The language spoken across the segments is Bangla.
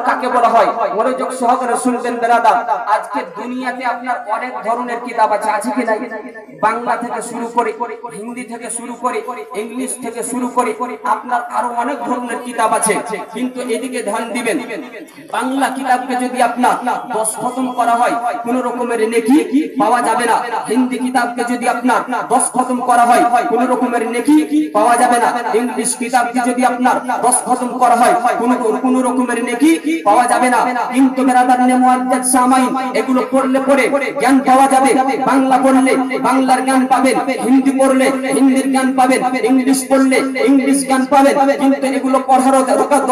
কাকে বলা হয় মনোযোগ সহকারে শুনবেন বেরাদার। আজকে দুনিয়াতে আপনার অনেক ধরনের কিতাব আছে কি নাই? বাংলা থেকে শুরু করে, হিন্দি থেকে শুরু করে, ইংলিশ থেকে শুরু করে আপনার আরো অনেক ধরনের কিতাব আছে। কিন্তু এদিকে ধ্যান দিবেন, বাংলা কিতাবকে যদি আপনার 10 খতম করা হয় কোন রকমের নেকি পাওয়া যাবে না। হিন্দি কিতাবকে যদি আপনার 10 খতম করা হয় কোন রকমের নেকি পাওয়া যাবে না। ইংলিশ কিতাবকে যদি আপনার 10 খতম করা হয় কোন রকমের নেকি পাওয়া যাবে না। কিন্তু বেরাদার নে মুআজ্জাজ সামাইন, এগুলো পড়লে পরে জ্ঞান পাওয়া যাবে। বাংলা পড়লে বাংলার জ্ঞান পাবেন, হিন্দি পড়লে হিন্দির জ্ঞান পাবেন, ইংলিশ পড়লে ইংলিশ জ্ঞান পাবেন। কিন্তু এগুলো পড়ারও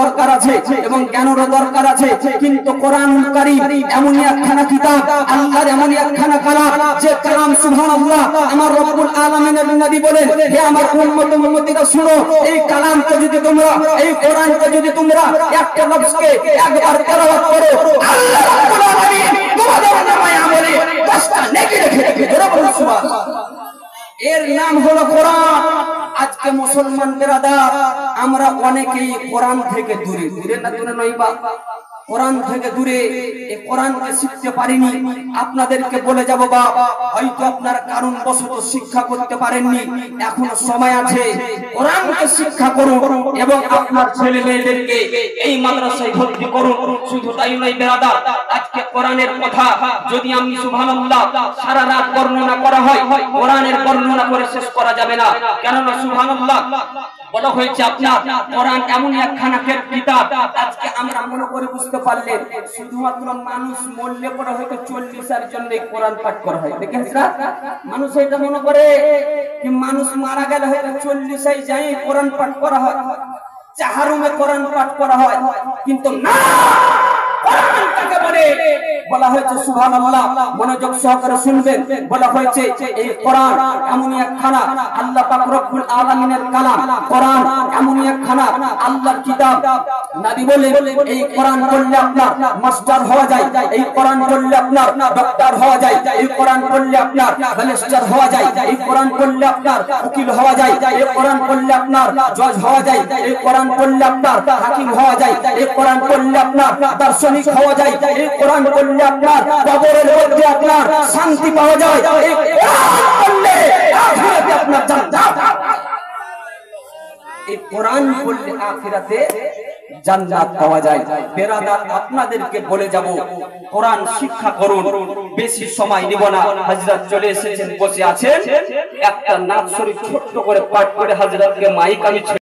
দরকার আছে এবং জ্ঞানেরও দরকার আছে। কিন্তু কোরআনুল কারীম এমনই একখানা কিতাব, আল্লাহর এমনই একখানা কালাম, যে কালাম সুবহানাল্লাহ আমার রব্বুল আলামিনের নবী বলেন, হে আমার উম্মত উম্মতিরা শুনো, এই কালামকে যদি তোমরা, এই কোরআনকে যদি তোমরা একটা লফজকে একবার তেলাওয়াত করো, আল্লাহ রাব্বুল আলামিন তোমাদের নামে আমলে 10টা নেকি রেখে দেবেন। সুবহানাল্লাহ। এর নাম হলো কোরআন। আজকে মুসলমান বেরাদার আমরা অনেকেই কোরআন থেকে দূরে নই বা কোরআন থেকে দূরে, এই কোরআনকে শিখতে পারিনি। আপনাদেরকে বলে যাব বাবা, হয়তো আপনার কারণ বশত শিক্ষা করতে পারেননি, এখনো সময় আছে, কোরআনকে শিক্ষা করুন এবং আপনার ছেলে মেয়েদেরকে এই মাদ্রাসায় ভর্তি করুন। শুধু তাই নয় বেরাদার, আজকে কোরআনের কথা যদি আমি সুবহানাল্লাহ সারা রাত বর্ণনা করা হয়, কোরআনের বর্ণনা করে শেষ করা যাবে না। কেননা সুবহানাল্লাহ বলা হয়েছে আপনার কোরআন এমন একখানা কিতাব। আজকে আমরা মনে করে বুঝতে পারলেন শুধুমাত্র মানুষ মরলে পরে হয়তো 40 জন্য এই কোরআন পাঠ করা হয়। দেখেন মানুষ এটা মনে করে যে মানুষ মারা গেলে হয়তো 40 যাই কোরআন পাঠ করা হয়, চাহারুমে কোরআন পাঠ করা হয়। কিন্তু না, কোরআন কাকে বলে বলা হয়েছে সুবহানাল্লাহ, মনোযোগ সহকারে শুনবেন। বলা হয়েছে এই কোরআন এমনই একখানা আল্লাহ পাক রব্বুল আলামিনের কালাম, কোরআন এমনই একখানা আল্লাহর কিতাব। নবী বলেন এই কোরআন পড়লে আপনার মাস্টার হওয়া যায়, এই কোরআন পড়লে আপনার ডক্টর হওয়া যায়, এই কোরআন পড়লে আপনার ব্যারিস্টার হওয়া যায়, এই কোরআন পড়লে আপনার উকিল হওয়া যায়, এই কোরআন পড়লে আপনার জজ হওয়া যায়, এই কোরআন পড়লে আপনার হাকিম হওয়া যায়, এই কোরআন পড়লে আপনার দার্শনিক হওয়া যায়, এই কোরআন পড়লে আপনার কবরের মধ্যে আপনার শান্তি পাওয়া যায়, এই কোরআন পড়লে আখিরাতে আপনার জান্নাত। এই কোরআন পড়লে আখিরাতে জান্নাত পাওয়া যায়। বেরাদার আপনাদেরকে বলে যাব কোরআন শিক্ষা করুন, বেশি সময় নিব না। হযরত চলে এসেছেন, বসে আছেন, একটা নাত শরীফ ছোট্ট করে পাঠ করে হযরতকে মাইক আমি